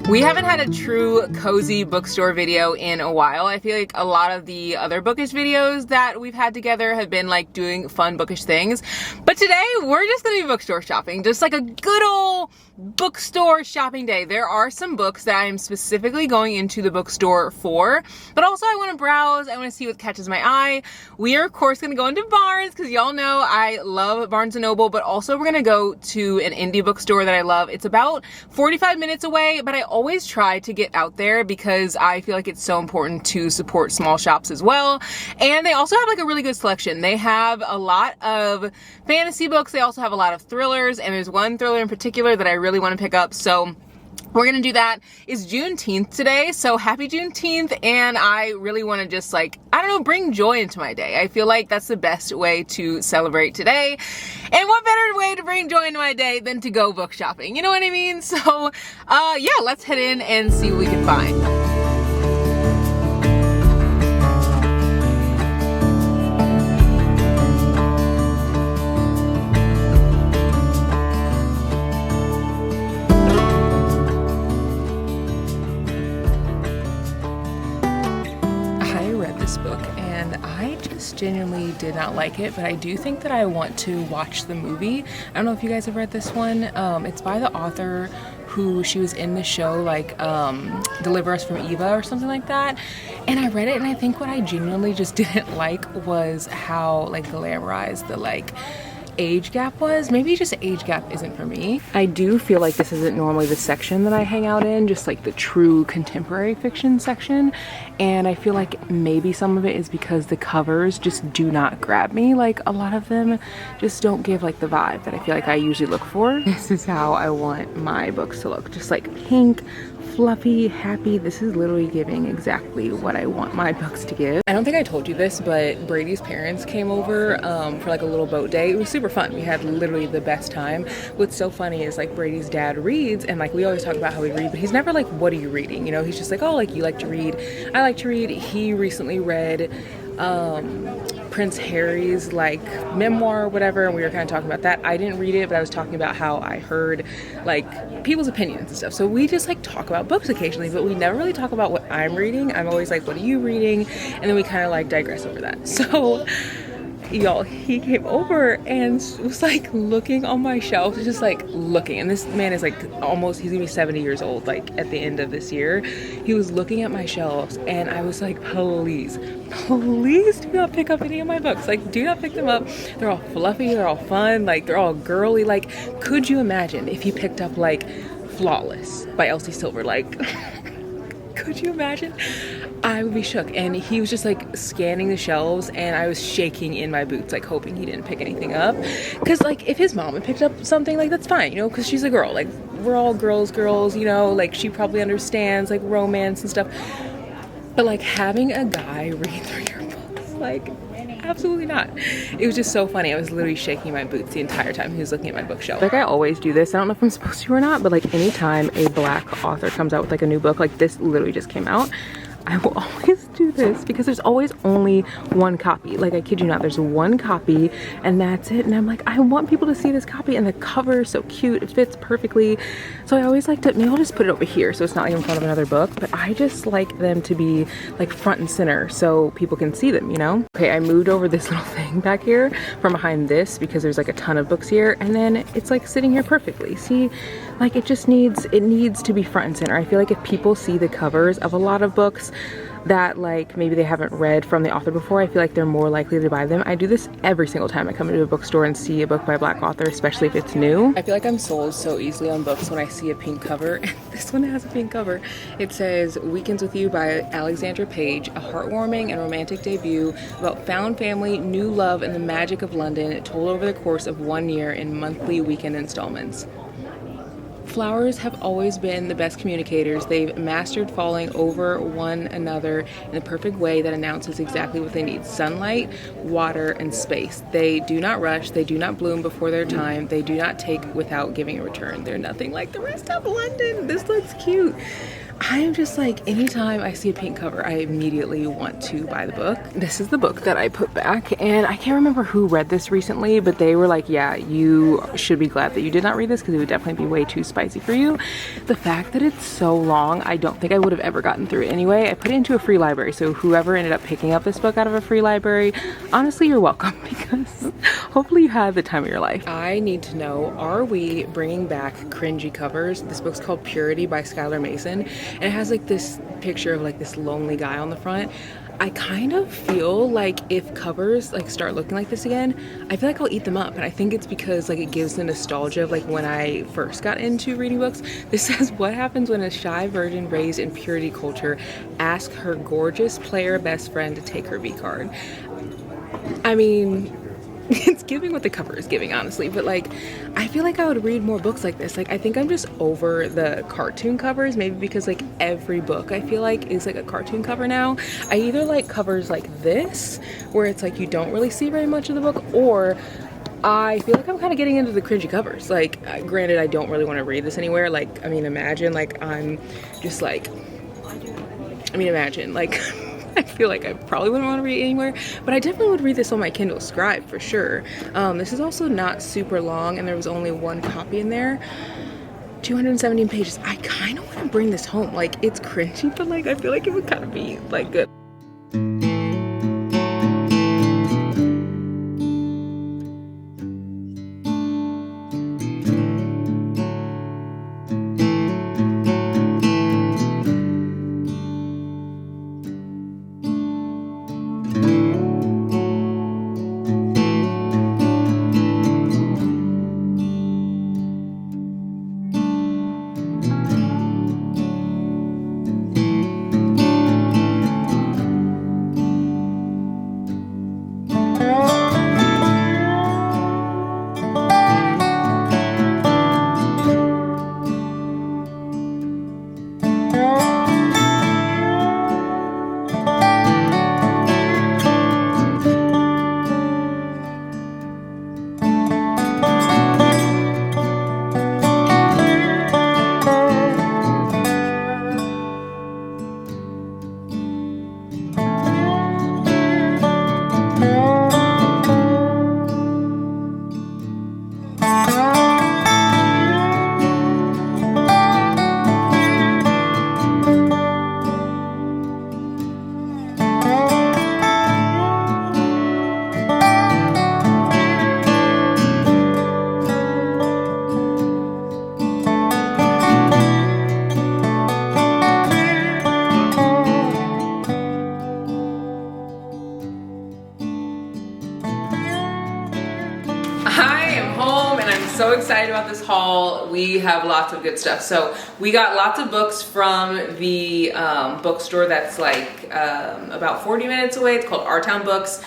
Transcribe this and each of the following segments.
We haven't had a true cozy bookstore video in a while. I feel like a lot of the other bookish videos that we've had together have been like doing fun bookish things. But today we're just gonna be bookstore shopping. Just like a good old bookstore shopping day. There are some books that I'm specifically going into the bookstore for, but also I wanna browse, I wanna see what catches my eye. We are of course gonna go into Barnes because y'all know I love Barnes & Noble, but also we're gonna go to an indie bookstore that I love. It's about 45 minutes away, but I always try to get out there because I feel like it's so important to support small shops as well. And they also have like a really good selection. They have a lot of fantasy books. They also have a lot of thrillers, and there's one thriller in particular that I really want to pick up. So we're gonna do that. It's Juneteenth today, so happy Juneteenth, and I really want to just like, I don't know, bring joy into my day. I feel like that's the best way to celebrate today. And what better way to bring joy into my day than to go book shopping? You know what I mean? So yeah, let's head in and see what we can find. Book and I just genuinely did not like it, but I do think that I want to watch the movie. I don't know if you guys have read this one. It's by the author who she was in the show like Deliver Us from Eva or something like that, and I read it and I think what I genuinely just didn't like was how like glamorized the like age gap was. Maybe just the age gap isn't for me. I do feel like this isn't normally the section that I hang out in, just like the true contemporary fiction section, and I feel like maybe some of it is because the covers just do not grab me. Like a lot of them just don't give like the vibe that I feel like I usually look for. This is how I want my books to look, just like pink, fluffy, happy. This is literally giving exactly what I want my books to give. I don't think I told you this, but Brady's parents came over for like a little boat day. It was super fun. We had literally the best time. What's so funny is like Brady's dad reads, and like we always talk about how we read, but he's never like, what are you reading? You know, he's just like, oh, like you like to read. I like to read. He recently read Prince Harry's like memoir or whatever, and we were kind of talking about that. I didn't read it, but I was talking about how I heard like people's opinions and stuff. So we just like talk about books occasionally, but we never really talk about what I'm reading. I'm always like, what are you reading? And then we kind of like digress over that. So y'all, he came over and was like looking on my shelf, just like looking, and this man is like almost, he's gonna be 70 years old like at the end of this year. He was looking at my shelves and I was like, please do not pick up any of my books. Like, do not pick them up. They're all fluffy, they're all fun, like they're all girly. Like, could you imagine if you picked up like Flawless by Elsie Silver? Like could you imagine? I would be shook. And he was just like scanning the shelves, and I was shaking in my boots, like hoping he didn't pick anything up. Because like if his mom had picked up something, like that's fine, you know, because she's a girl. Like we're all girls, you know, like she probably understands like romance and stuff. But like having a guy read through your books, like absolutely not. It was just so funny. I was literally shaking my boots the entire time he was looking at my bookshelf. Like I always do this. I don't know if I'm supposed to or not, but like anytime a Black author comes out with like a new book, like this literally just came out, I will always do this because there's always only one copy. Like I kid you not, there's one copy and that's it. And I'm like, I want people to see this copy, and the cover is so cute. It fits perfectly. So I always like to, maybe I'll just put it over here so it's not like in front of another book, but I just like them to be like front and center so people can see them, you know? Okay, I moved over this little thing back here from behind this because there's like a ton of books here, and then it's like sitting here perfectly. See, like it needs to be front and center. I feel like if people see the covers of a lot of books that like maybe they haven't read from the author before, I feel like they're more likely to buy them. I do this every single time I come into a bookstore and see a book by a Black author, especially if it's new. I feel like I'm sold so easily on books when I see a pink cover, and this one has a pink cover. It says Weekends with You by Alexandra Page, a heartwarming and romantic debut about found family, new love, and the magic of London, told over the course of 1 year in monthly weekend installments. Flowers have always been the best communicators. They've mastered falling over one another in the perfect way that announces exactly what they need: sunlight, water, and space. They do not rush. They do not bloom before their time. They do not take without giving a return. They're nothing like the rest of London. This looks cute. I am just like, anytime I see a pink cover, I immediately want to buy the book. This is the book that I put back, and I can't remember who read this recently, but they were like, yeah, you should be glad that you did not read this because it would definitely be way too spicy for you. The fact that it's so long, I don't think I would have ever gotten through it anyway. I put it into a free library, so whoever ended up picking up this book out of a free library, honestly, you're welcome, because hopefully you had the time of your life. I need to know, are we bringing back cringy covers? This book's called Purity by Skylar Mason. And it has like this picture of like this lonely guy on the front. I kind of feel like if covers like start looking like this again, I feel like I'll eat them up. And I think it's because like it gives the nostalgia of like when I first got into reading books. This says, what happens when a shy virgin raised in purity culture asks her gorgeous player best friend to take her V card? I mean, it's giving what the cover is giving, honestly, but like I feel like I would read more books like this. Like I think I'm just over the cartoon covers, maybe because like every book I feel like is like a cartoon cover now. I either like covers like this where it's like you don't really see very much of the book, or I feel like I'm kind of getting into the cringy covers. Like granted, I don't really want to read this anywhere. Like, I mean, imagine like I'm just like, I mean, imagine like I feel like I probably wouldn't want to read it anywhere, but I definitely would read this on my Kindle Scribe for sure. This is also not super long, and there was only one copy in there. 217 pages. I kind of want to bring this home. Like, it's cringy, but like I feel like it would kind of be like good. So excited about this haul. We have lots of good stuff. So we got lots of books from the bookstore that's like about 40 minutes away. It's called Our Town Books.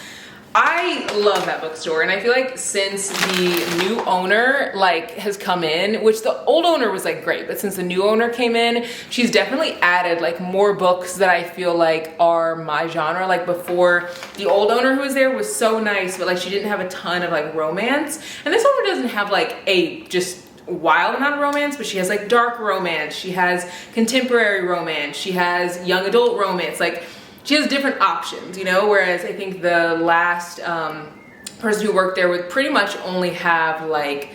I love that bookstore, and I feel like since the new owner like has come in, which the old owner was like great, but since the new owner came in, she's definitely added like more books that I feel like are my genre. Like before, the old owner who was there was so nice, but like she didn't have a ton of like romance, and this owner doesn't have like a just wild amount of romance, but she has like dark romance, she has contemporary romance, she has young adult romance, like she has different options, you know, whereas I think the last person who worked there would pretty much only have like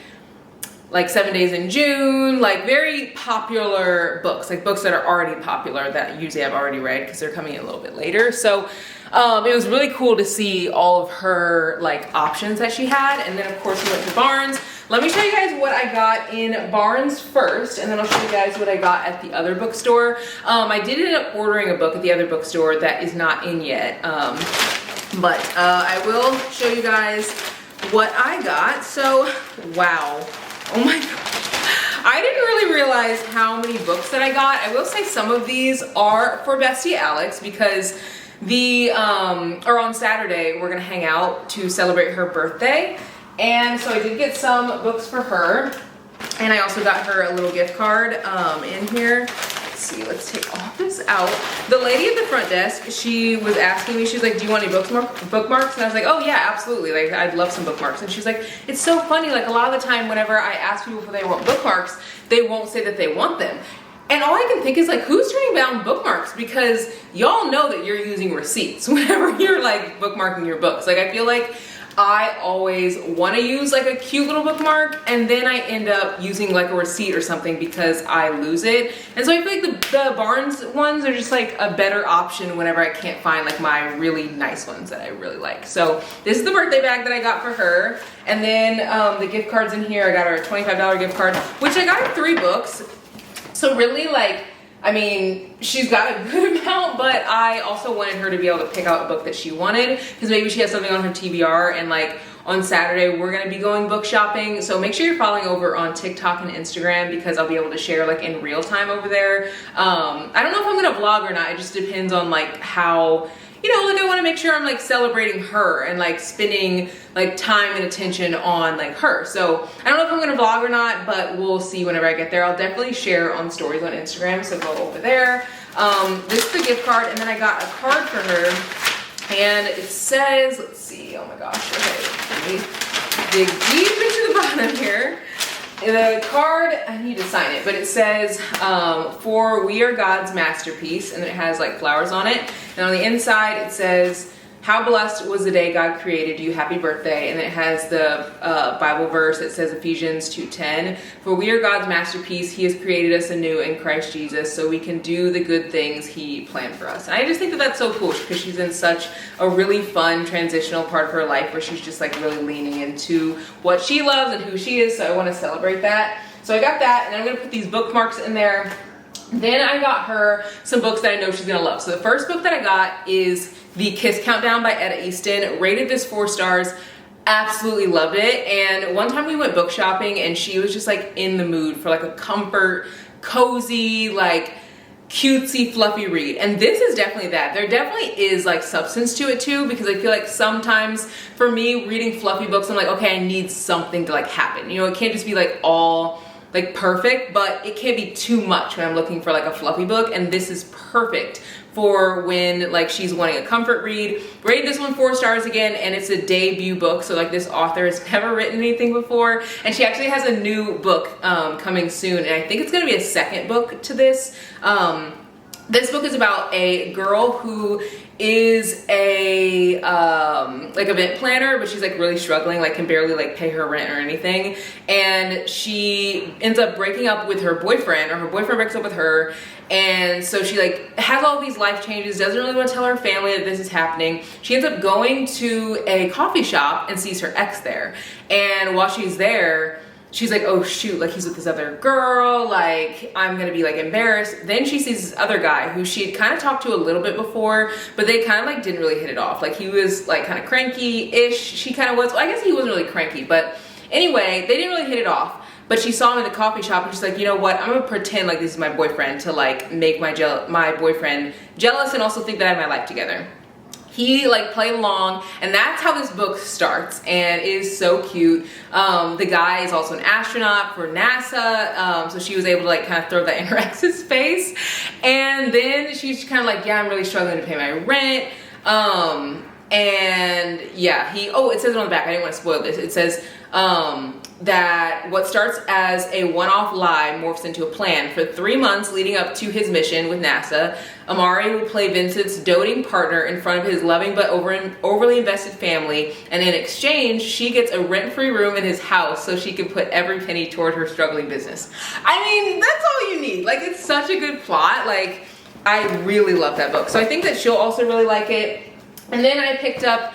7 Days in June, like very popular books, like books that are already popular that usually I've already read because they're coming in a little bit later. So it was really cool to see all of her like options that she had. And then of course we went to Barnes. Let me show you guys what I got in Barnes first, and then I'll show you guys what I got at the other bookstore. I did end up ordering a book at the other bookstore that is not in yet, but I will show you guys what I got. So, wow. Oh my gosh. I didn't really realize how many books that I got. I will say some of these are for Bestie Alex because or on Saturday, we're gonna hang out to celebrate her birthday. And so I did get some books for her, and I also got her a little gift card in here. Let's see, let's take all this out. The lady at the front desk, she was asking me, she's like, do you want any bookmarks? And I was like, oh yeah, absolutely, like I'd love some bookmarks. And she's like, it's so funny, like a lot of the time whenever I ask people if they want bookmarks, they won't say that they want them. And all I can think is like, who's turning down bookmarks? Because y'all know that you're using receipts whenever you're like bookmarking your books. Like I feel like I always want to use like a cute little bookmark and then I end up using like a receipt or something because I lose it. And so I feel like the Barnes ones are just like a better option whenever I can't find like my really nice ones that I really like. So this is the birthday bag that I got for her. And then the gift cards in here, I got her a $25 gift card, which I got her 3 books. So really like, I mean, she's got a good amount, but I also wanted her to be able to pick out a book that she wanted because maybe she has something on her TBR and like on Saturday we're gonna be going book shopping. So make sure you're following over on TikTok and Instagram because I'll be able to share like in real time over there. I don't know if I'm gonna vlog or not. It just depends on like how, you know, like I want to make sure I'm like celebrating her and like spending like time and attention on like her. So I don't know if I'm gonna vlog or not, but we'll see whenever I get there. I'll definitely share on stories on Instagram, so go over there. This is the gift card, and then I got a card for her, and it says, let's see, oh my gosh, okay, let me dig deep into the bottom here. The card, I need to sign it, but it says, for we are God's masterpiece, and it has like flowers on it. And on the inside, it says, how blessed was the day God created you, happy birthday. And it has the Bible verse that says Ephesians 2:10, for we are God's masterpiece, he has created us anew in Christ Jesus so we can do the good things he planned for us. And I just think that that's so cool because she's in such a really fun transitional part of her life where she's just like really leaning into what she loves and who she is, so I want to celebrate that. So I got that, and I'm going to put these bookmarks in there. Then I got her some books that I know she's going to love. So the first book that I got is The Kiss Countdown by Etta Easton. Rated this 4 stars. Absolutely loved it. And one time we went book shopping and she was just like in the mood for like a comfort, cozy, like cutesy, fluffy read. And this is definitely that. There definitely is like substance to it too, because I feel like sometimes for me reading fluffy books, I'm like, okay, I need something to like happen. You know, it can't just be like all like perfect, but it can't be too much when I'm looking for like a fluffy book, and this is perfect for when like she's wanting a comfort read. Rated this one 4 stars again, and it's a debut book, so like this author has never written anything before, and she actually has a new book coming soon, and I think it's gonna be a second book to this. This book is about a girl who is a like event planner, but she's like really struggling, like can barely like pay her rent or anything, and she ends up breaking up with her boyfriend, or her boyfriend breaks up with her, and so she like has all these life changes, doesn't really want to tell her family that this is happening. She ends up going to a coffee shop and sees her ex there, and while she's there, she's like, oh shoot, like he's with this other girl, like I'm gonna be like embarrassed. Then she sees this other guy who she had kind of talked to a little bit before, but they kind of like didn't really hit it off. Like he was like kind of cranky-ish. She kind of was, well, I guess he wasn't really cranky, but anyway, they didn't really hit it off. But she saw him in the coffee shop and she's like, you know what, I'm gonna pretend like this is my boyfriend to like make my boyfriend jealous and also think that I have my life together. He like played along, and that's how this book starts, and it is so cute. The guy is also an astronaut for NASA, so she was able to like kind of throw that in her ex's face. And then she's kind of like, yeah, I'm really struggling to pay my rent. And yeah, it says it on the back, I didn't want to spoil this. It says that what starts as a one-off lie morphs into a plan. For 3 months leading up to his mission with NASA, Amari will play Vincent's doting partner in front of his loving but overly invested family, and in exchange, she gets a rent-free room in his house so she can put every penny toward her struggling business. I mean, that's all you need. Like, it's such a good plot. Like, I really love that book. So I think that she'll also really like it. And then I picked up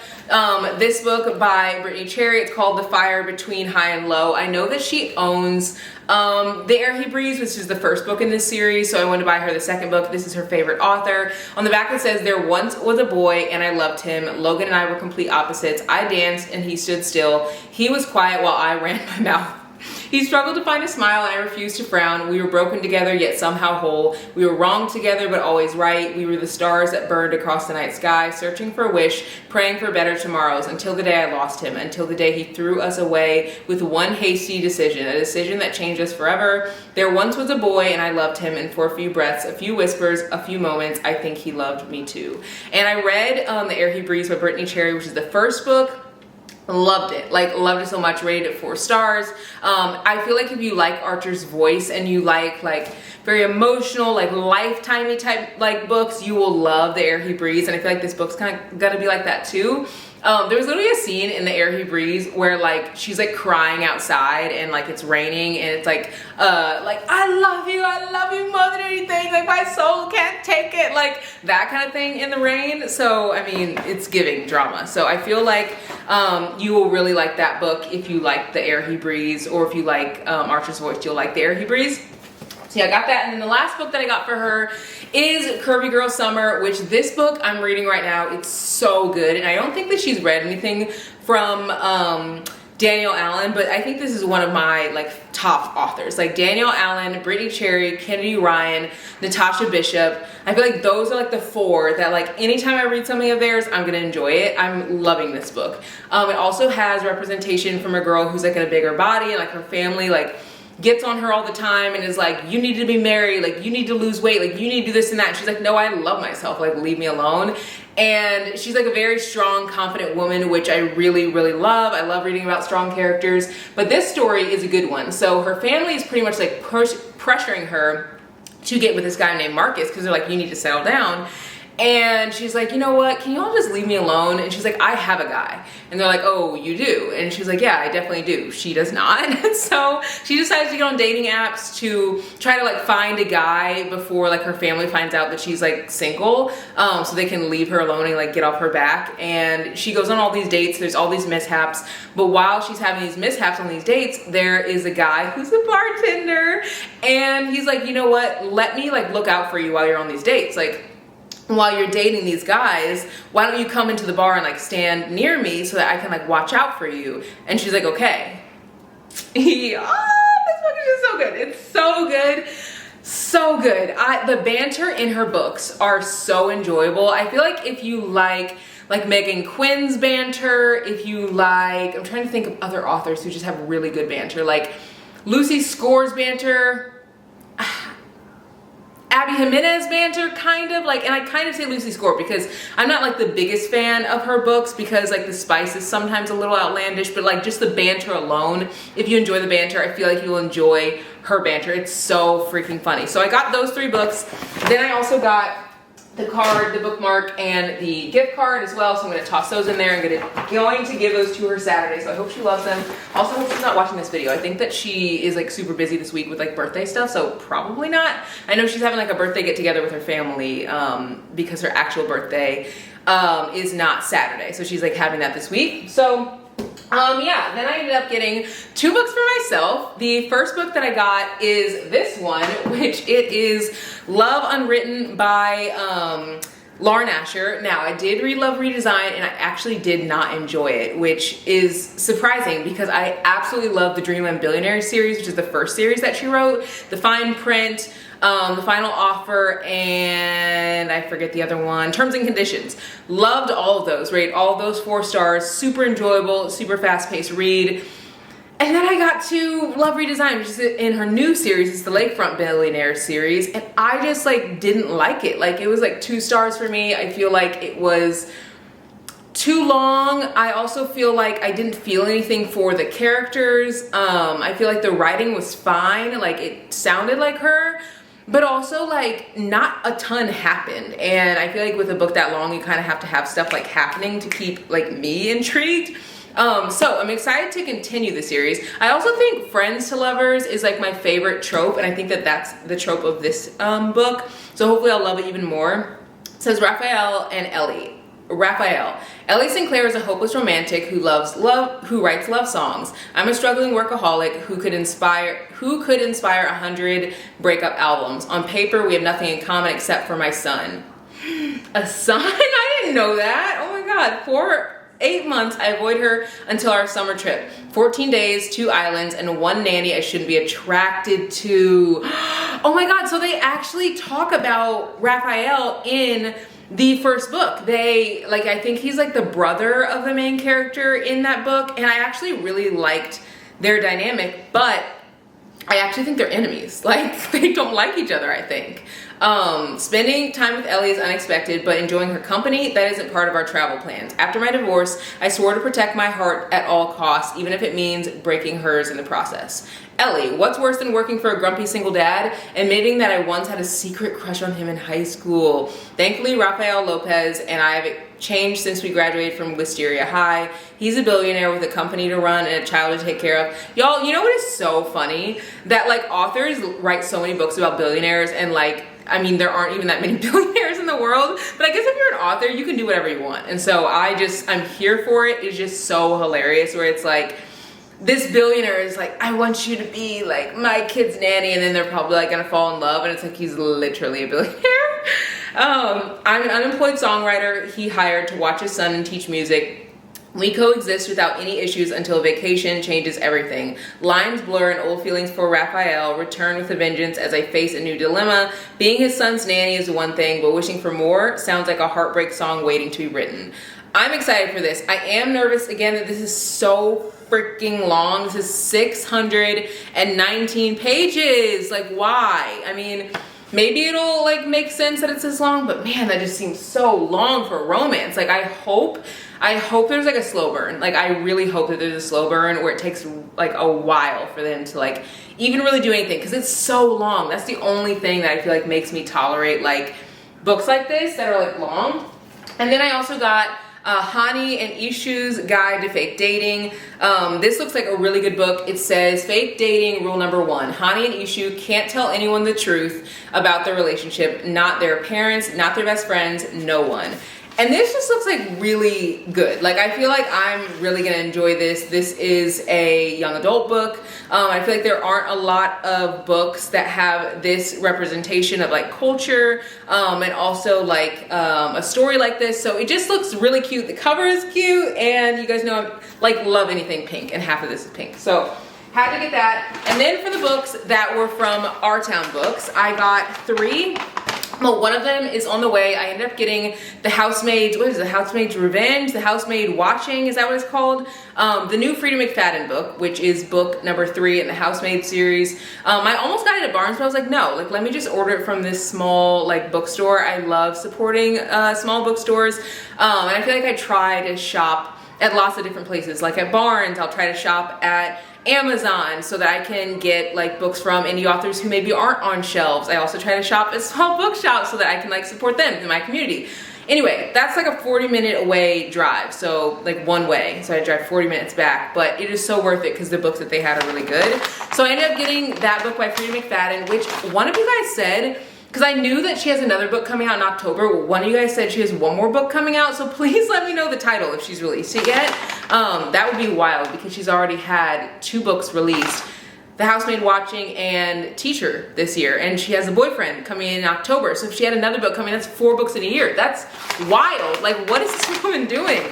this book by Brittany Cherry. It's called The Fire Between High and Low. I know that she owns The Air He Breathes, which is the first book in this series, so I wanted to buy her the second book. This is her favorite author. On the back it says, there once was a boy and I loved him. Logan and I were complete opposites. I danced and he stood still. He was quiet while I ran my mouth. He struggled to find a smile and I refused to frown. We were broken together yet somehow whole. We were wrong together but always right. We were the stars that burned across the night sky, searching for a wish, praying for better tomorrows, until the day I lost him, until the day he threw us away with one hasty decision, a decision that changed us forever. There once was a boy and I loved him, and for a few breaths, a few whispers, a few moments, I think he loved me too. And I read The Air He Breathes by Brittany Cherry, which is the first book. Loved it, like loved it so much, rated it 4 stars. I feel like if you like Archer's voice and you like very emotional, like lifetimey type like books, you will love The Air He Breathes, and I feel like this book's kind of gonna be like that too. There was literally a scene in The Air He Breathes where like she's like crying outside and like it's raining and it's like I love you more than anything, like my soul can't take it, like that kind of thing in the rain. So I mean, it's giving drama. So I feel like you will really like that book if you like The Air He Breathes, or if you like Archer's voice, you'll like The Air He Breathes. So yeah, I got that. And then the last book that I got for her is Curvy Girl Summer, which this book I'm reading right now. It's so good. And I don't think that she's read anything from Danielle Allen, but I think this is one of my like top authors. Like Danielle Allen, Brittany Cherry, Kennedy Ryan, Natasha Bishop. I feel like those are like the 4 that like anytime I read something of theirs, I'm gonna enjoy it. I'm loving this book. It also has representation from a girl who's like in a bigger body, and like her family like gets on her all the time and is like, you need to be married, like you need to lose weight, like you need to do this and that. And she's like, no, I love myself, like leave me alone. And she's like a very strong, confident woman, which I really, really love. I love reading about strong characters, but this story is a good one. So her family is pretty much like pressuring her to get with this guy named Marcus, because they're like, you need to settle down. And she's like, you know what, can you all just leave me alone? And she's like, I have a guy. And they're like, oh, you do? And she's like, yeah, I definitely do. She does not. And so she decides to get on dating apps to try to like find a guy before like her family finds out that she's like single, so they can leave her alone and like get off her back. And she goes on all these dates, there's all these mishaps, but while she's having these mishaps on these dates, there is a guy who's a bartender, and he's like, you know what, let me like look out for you while you're on these dates. Like, while you're dating these guys, why don't you come into the bar and like stand near me so that I can like watch out for you? And she's like, okay. Yeah, this book is just so good. It's so good. So good. The banter in her books are so enjoyable. I feel like if you like Megan Quinn's banter, if you like, I'm trying to think of other authors who just have really good banter, like Lucy Score's banter, Abby Jimenez banter, kind of like, and I kind of say Lucy Score because I'm not like the biggest fan of her books, because like the spice is sometimes a little outlandish, but like just the banter alone, if you enjoy the banter, I feel like you'll enjoy her banter. It's so freaking funny. So I got those 3 books. Then I also got the card, the bookmark, and the gift card as well. So I'm gonna toss those in there. I'm going to give those to her Saturday. So I hope she loves them. Also, hope she's not watching this video. I think that she is like super busy this week with like birthday stuff, so probably not. I know she's having like a birthday get together with her family because her actual birthday is not Saturday. So she's like having that this week. So yeah, then I ended up getting 2 books for myself. The first book that I got is this one, which it is Love Unwritten by Lauren Asher. Now, I did read Love Redesigned, and I actually did not enjoy it, which is surprising because I absolutely love the Dreamland Billionaire series, which is the first series that she wrote, The Fine Print, The Final Offer, and I forget the other one, Terms and Conditions. Loved all of those, rated all of those 4 stars, super enjoyable, super fast-paced read. And then I got to Love Redesigned, which is in her new series. It's the Lakefront Billionaire series, and I just like didn't like it. Like, it was like 2 stars for me. I feel like it was too long. I also feel like I didn't feel anything for the characters. I feel like the writing was fine, like it sounded like her, but also like not a ton happened. And I feel like with a book that long, you kind of have to have stuff like happening to keep like me intrigued. So I'm excited to continue the series. I also think friends to lovers is like my favorite trope, and I think that that's the trope of this book. So hopefully I'll love it even more. It says Raphael and Ellie. Raphael. Ellie Sinclair is a hopeless romantic who writes love songs. I'm a struggling workaholic who could inspire 100 breakup albums. On paper, we have nothing in common except for my son. A son? I didn't know that. Oh my God. For 8 months, I avoid her until our summer trip. 14 days, 2 islands, and 1 nanny I shouldn't be attracted to. Oh my God, so they actually talk about Raphael in the first book. They, like, I think he's like the brother of the main character in that book, and I actually really liked their dynamic, but I actually think they're enemies. Like, they don't like each other, I think. Spending time with Ellie is unexpected, but enjoying her company, that isn't part of our travel plans. After my divorce, I swore to protect my heart at all costs, even if it means breaking hers in the process. Ellie, what's worse than working for a grumpy single dad? Admitting that I once had a secret crush on him in high school. Thankfully, Rafael Lopez and I have changed since we graduated from Wisteria High. He's a billionaire with a company to run and a child to take care of. Y'all, you know what is so funny? That like authors write so many books about billionaires, and like, I mean, there aren't even that many billionaires in the world, but I guess if you're an author, you can do whatever you want. And so I'm here for it. It's just so hilarious where it's like, this billionaire is like, I want you to be like my kid's nanny, and then they're probably like gonna fall in love, and it's like he's literally a billionaire. I'm an unemployed songwriter he hired to watch his son and teach music. We coexist without any issues until vacation changes everything. Lines blur and old feelings for Raphael return with a vengeance as I face a new dilemma. Being his son's nanny is one thing, but wishing for more sounds like a heartbreak song waiting to be written. I'm excited for this. I am nervous again that this is so freaking long. This is 619 pages. Like, why? I mean, maybe it'll like make sense that it's this long, but man, that just seems so long for a romance. Like, I hope there's like a slow burn. Like, I really hope that there's a slow burn where it takes like a while for them to like even really do anything, because it's so long. That's the only thing that I feel like makes me tolerate like books like this that are like long. And then I also got Hani and Ishu's Guide to Fake Dating. This looks like a really good book. It says fake dating rule number 1. Hani and Ishu can't tell anyone the truth about their relationship, not their parents, not their best friends, no one. And this just looks like really good. Like, I feel like I'm really gonna enjoy this. This is a young adult book. I feel like there aren't a lot of books that have this representation of like culture and also like a story like this. So it just looks really cute. The cover is cute, and you guys know I like love anything pink, and half of this is pink. So had to get that. And then for the books that were from Our Town Books, I got 3. Well, one of them is on the way. I ended up getting The Housemaid's, what is it? The Housemaid's Revenge? The Housemaid Watching, is that what it's called? The new Frida McFadden book, which is book number 3 in the Housemaid series. I almost got it at Barnes, but I was like, no, like, let me just order it from this small, like, bookstore. I love supporting small bookstores. And I feel like I try to shop at lots of different places. Like at Barnes, I'll try to shop at Amazon so that I can get like books from indie authors who maybe aren't on shelves. I also try to shop at small bookshops so that I can like support them in my community. Anyway, that's like a 40-minute away drive, so like one way. So I drive 40 minutes back, but it is so worth it because the books that they had are really good. So I ended up getting that book by Frida McFadden, which one of you guys said, because I knew that she has another book coming out in October. One of you guys said she has one more book coming out, so please let me know the title if she's released it yet. That would be wild because she's already had 2 books released, The Housemaid Watching and Teacher this year, and she has a boyfriend coming in October. So if she had another book coming, that's 4 books in a year. That's wild. Like, what is this woman doing?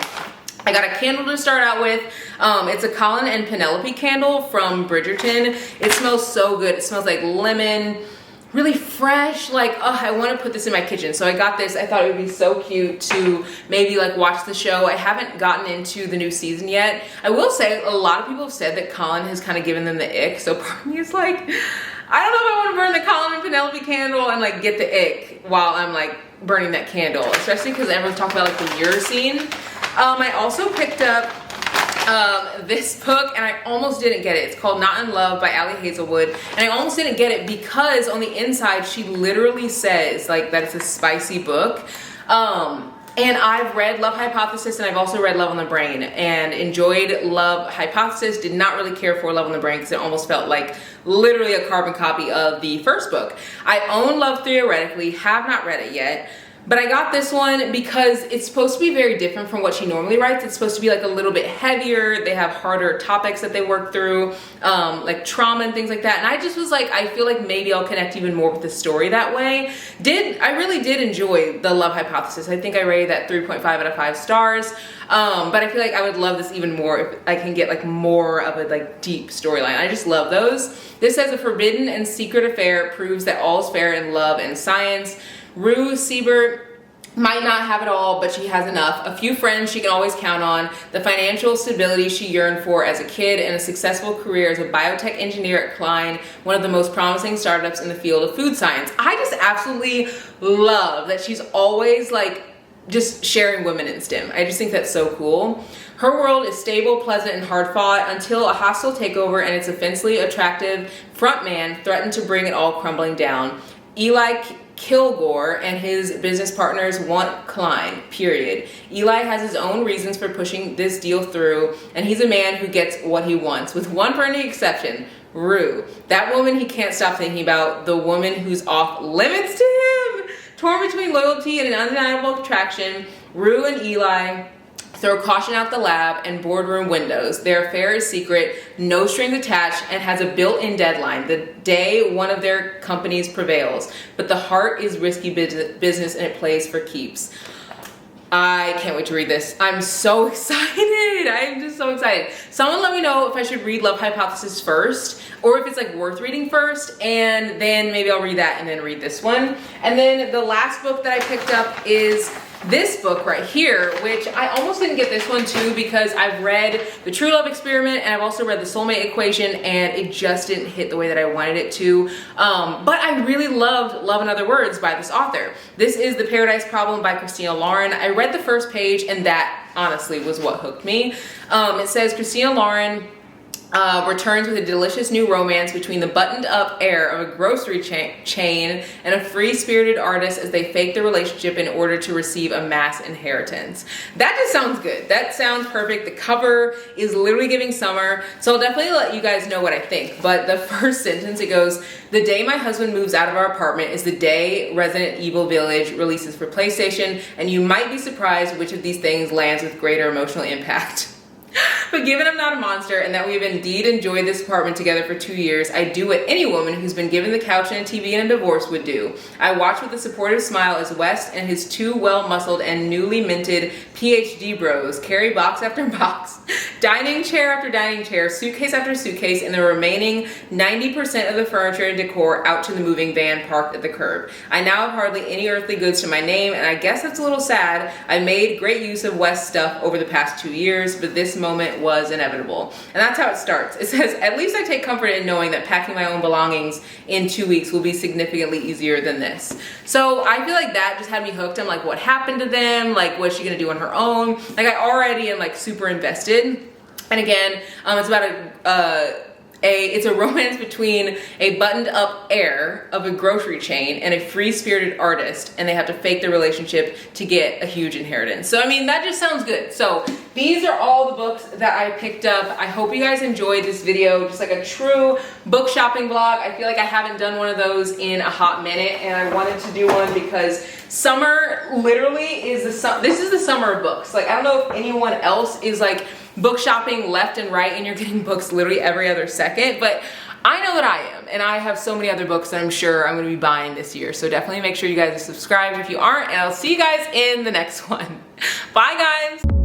I got a candle to start out with. It's a Colin and Penelope candle from Bridgerton. It smells so good. It smells like lemon, really fresh. Like, oh, I want to put this in my kitchen. So I got this. I thought it would be so cute to maybe like watch the show. I haven't gotten into the new season yet. I will say a lot of people have said that Colin has kind of given them the ick. So part of me is like, I don't know if I want to burn the Colin and Penelope candle and like get the ick while I'm like burning that candle, especially because everyone's talking about like the mirror scene. I also picked up this book, and I almost didn't get it. It's called Not in Love by Ali Hazelwood, and I almost didn't get it because on the inside she literally says like that it's a spicy book. And I've read Love Hypothesis, and I've also read Love on the Brain and enjoyed Love Hypothesis. Did not really care for Love on the Brain because it almost felt like literally a carbon copy of the first book. I own Love Theoretically, have not read it yet. But I got this one because it's supposed to be very different from what she normally writes. It's supposed to be like a little bit heavier. They have harder topics that they work through, like trauma and things like that. And I just was like, I feel like maybe I'll connect even more with the story that way. I really did enjoy the Love Hypothesis. I think I rated that 3.5 out of 5 stars. But I feel like I would love this even more if I can get like more of a like deep storyline. I just love those. This says a forbidden and secret affair proves that all is fair in love and science. Rue Siebert might not have it all, but she has enough. A few friends she can always count on, the financial stability she yearned for as a kid, and a successful career as a biotech engineer at Klein, one of the most promising startups in the field of food science. I just absolutely love that she's always like just sharing women in STEM. I just think that's so cool. Her world is stable, pleasant, and hard fought until a hostile takeover and its offensively attractive front man threatened to bring it all crumbling down. Eli Kilgore and his business partners want Klein, period. Eli has his own reasons for pushing this deal through, and he's a man who gets what he wants, with one burning exception, Rue. That woman he can't stop thinking about, the woman who's off limits to him. Torn between loyalty and an undeniable attraction, Rue and Eli throw caution out the lab and boardroom windows. Their affair is secret, no strings attached, and has a built-in deadline, the day one of their companies prevails. But the heart is risky business and it plays for keeps. I can't wait to read this. I'm so excited. I'm just so excited. Someone let me know if I should read Love Hypothesis first, or if it's like worth reading first, and then maybe I'll read that and then read this one. And then the last book that I picked up is this book right here, which I almost didn't get this one too because I've read The True Love Experiment and I've also read The Soulmate Equation, and it just didn't hit the way that I wanted it to. But I really loved Love and Other Words by this author. This is The Paradise Problem by Christina Lauren. I read the first page and that honestly was what hooked me. It says Christina Lauren returns with a delicious new romance between the buttoned-up heir of a grocery chain and a free-spirited artist as they fake their relationship in order to receive a mass inheritance. That just sounds good. That sounds perfect. The cover is literally giving summer, so I'll definitely let you guys know what I think. But the first sentence, it goes, "The day my husband moves out of our apartment is the day Resident Evil Village releases for PlayStation, and you might be surprised which of these things lands with greater emotional impact." But given I'm not a monster and that we have indeed enjoyed this apartment together for 2 years, I do what any woman who's been given the couch and a TV and a divorce would do. I watch with a supportive smile as West and his two well-muscled and newly minted PhD bros carry box after box, dining chair after dining chair, suitcase after suitcase, and the remaining 90% of the furniture and decor out to the moving van parked at the curb. I now have hardly any earthly goods to my name, and I guess that's a little sad. I made great use of West's stuff over the past 2 years, but this moment was inevitable. And that's how it starts. It says, "At least I take comfort in knowing that packing my own belongings in 2 weeks will be significantly easier than this." So I feel like that just had me hooked. I'm like, what happened to them? Like, what's she gonna do on her own? Like, I already am like super invested. And again, it's about it's a romance between a buttoned-up heir of a grocery chain and a free-spirited artist, and they have to fake their relationship to get a huge inheritance. So, I mean, that just sounds good. So, these are all the books that I picked up. I hope you guys enjoyed this video, just like a true book shopping vlog. I feel like I haven't done one of those in a hot minute, and I wanted to do one because summer literally is this is the summer of books. Like, I don't know if anyone else is like book shopping left and right and you're getting books literally every other second, but I know that I am, and I have so many other books that I'm sure I'm going to be buying this year. So definitely make sure you guys are subscribed if you aren't, and I'll see you guys in the next one. Bye guys.